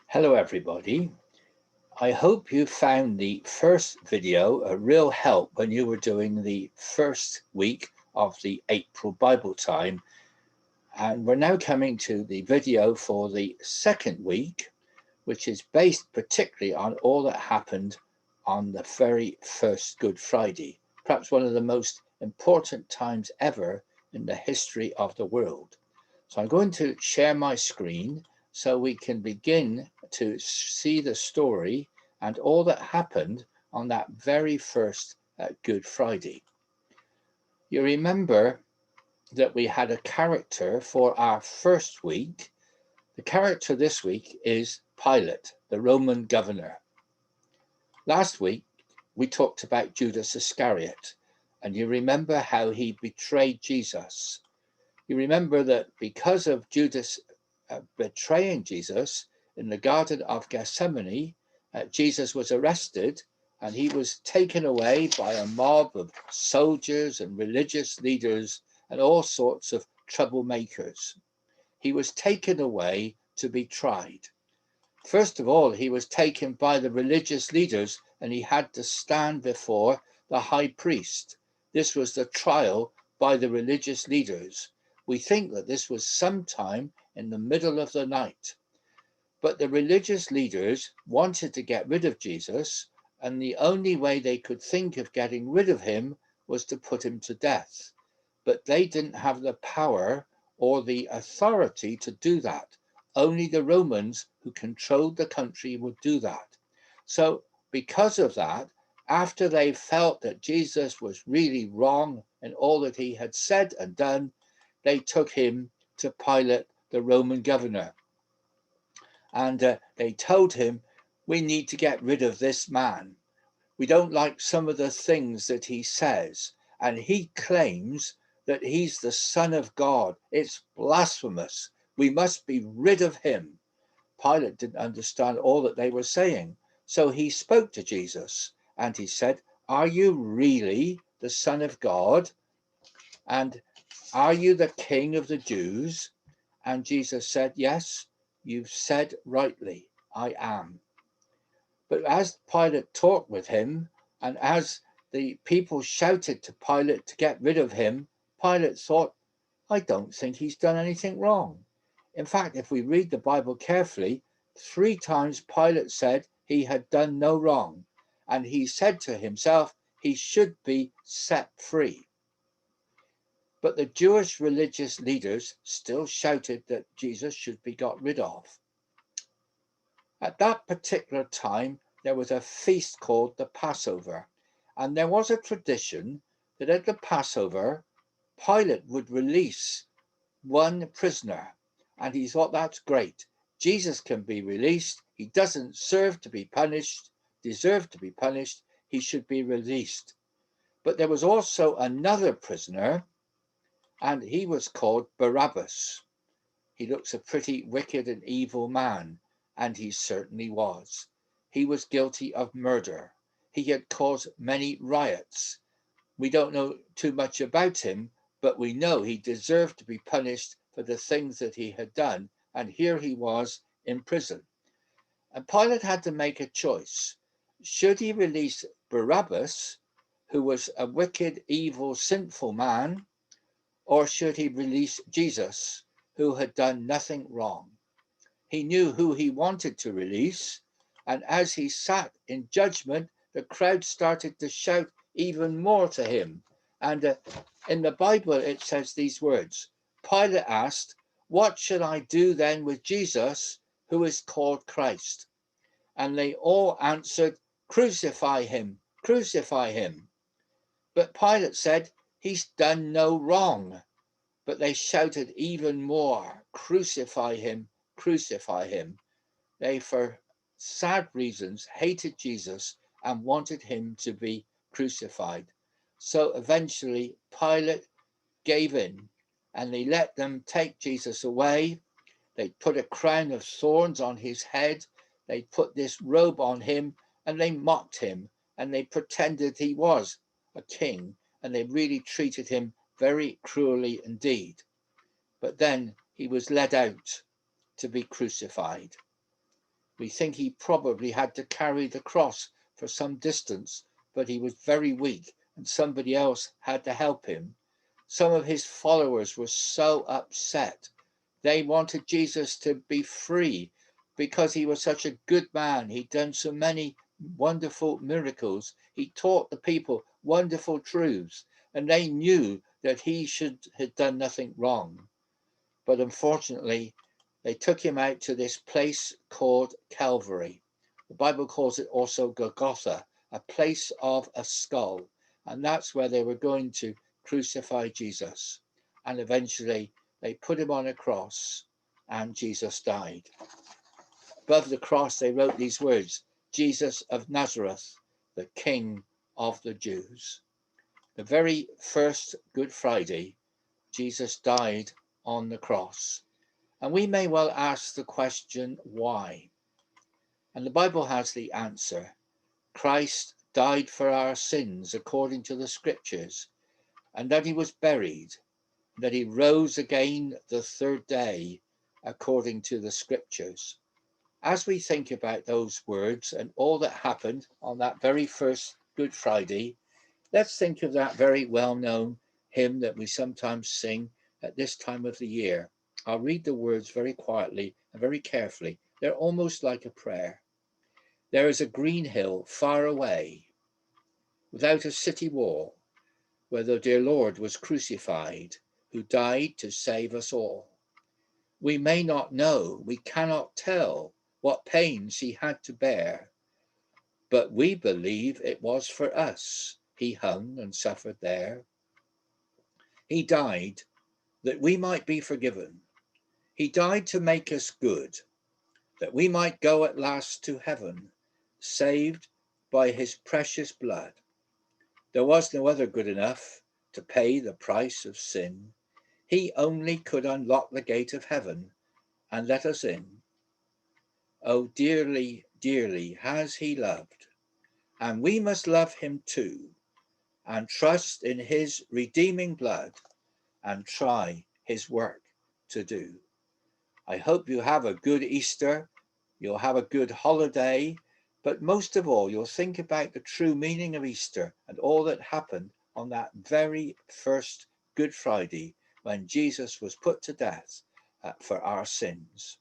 Hello everybody. I hope you found the first video a real help when you were doing the first week of the April Bible time. And we're now coming to the video for the second week, which is based particularly on all that happened on the very first Good Friday, perhaps one of the most important times ever in the history of the world. So I'm going to share my screen so we can begin to see the story and all that happened on that very first Good Friday. You remember that we had a character for our first week. The character this week is Pilate, the Roman governor. Last week, we talked about Judas Iscariot, and you remember how he betrayed Jesus. You remember that because of Judas betraying Jesus in the Garden of Gethsemane, Jesus was arrested and he was taken away by a mob of soldiers and religious leaders and all sorts of troublemakers. He was taken away to be tried. First of all, he was taken by the religious leaders and he had to stand before the high priest. This was the trial by the religious leaders. We think that this was sometime in the middle of the night. But the religious leaders wanted to get rid of Jesus, and the only way they could think of getting rid of him was to put him to death. But they didn't have the power or the authority to do that. Only the Romans, who controlled the country, would do that. So because of that, after they felt that Jesus was really wrong in all that he had said and done, they took him to Pilate, the Roman governor. And they told him, we need to get rid of this man. We don't like some of the things that he says. And he claims that he's the Son of God. It's blasphemous. We must be rid of him. Pilate didn't understand all that they were saying. So he spoke to Jesus and he said, are you really the Son of God? And are you the King of the Jews? And Jesus said, yes, you've said rightly, I am. But as Pilate talked with him, and as the people shouted to Pilate to get rid of him, Pilate thought, I don't think he's done anything wrong. In fact, if we read the Bible carefully, 3 times Pilate said he had done no wrong, and he said to himself he should be set free. But the Jewish religious leaders still shouted that Jesus should be got rid of. At that particular time, there was a feast called the Passover, and there was a tradition that at the Passover, Pilate would release one prisoner, and he thought that's great. Jesus can be released. He doesn't deserve to be punished. He should be released. But there was also another prisoner, and he was called Barabbas. He looks a pretty wicked and evil man, and he certainly was. He was guilty of murder. He had caused many riots. We don't know too much about him, but we know he deserved to be punished for the things that he had done, and here he was in prison. And Pilate had to make a choice. Should he release Barabbas, who was a wicked, evil, sinful man, or should he release Jesus, who had done nothing wrong? He knew who he wanted to release, and as he sat in judgment, the crowd started to shout even more to him. And in the Bible, it says these words, Pilate asked, what should I do then with Jesus, who is called Christ? And they all answered, crucify him, crucify him. But Pilate said, he's done no wrong. But they shouted even more, crucify him, crucify him. They, for sad reasons, hated Jesus and wanted him to be crucified. So eventually Pilate gave in and they let them take Jesus away. They put a crown of thorns on his head. They put this robe on him and they mocked him and they pretended he was a king and they really treated him very cruelly indeed. But then he was led out to be crucified. We think he probably had to carry the cross for some distance, but he was very weak and somebody else had to help him. Some of his followers were so upset. They wanted Jesus to be free because he was such a good man. He'd done so many wonderful miracles. He taught the people wonderful truths, and they knew that he should have done nothing wrong. But unfortunately, they took him out to this place called Calvary. The Bible calls it also Golgotha, a place of a skull. And that's where they were going to crucify Jesus. And eventually they put him on a cross and Jesus died. Above the cross, they wrote these words, Jesus of Nazareth, the King of the Jews. The very first Good Friday, Jesus died on the cross. And we may well ask the question, why? And the Bible has the answer. Christ died for our sins according to the scriptures, and that he was buried, and that he rose again the third day according to the scriptures. As we think about those words and all that happened on that very first Good Friday, let's think of that very well-known hymn that we sometimes sing at this time of the year. I'll read the words very quietly and very carefully. They're almost like a prayer. There is a green hill far away, without a city wall, where the dear Lord was crucified, who died to save us all. We may not know, we cannot tell what pains he had to bear, but we believe it was for us he hung and suffered there. He died that we might be forgiven. He died to make us good, that we might go at last to heaven, saved by his precious blood. There was no other good enough to pay the price of sin. He only could unlock the gate of heaven and let us in. Oh, dearly, dearly has he loved, and we must love him too, and trust in his redeeming blood, and try his work to do. I hope you have a good Easter, you'll have a good holiday, but most of all, you'll think about the true meaning of Easter and all that happened on that very first Good Friday when Jesus was put to death for our sins.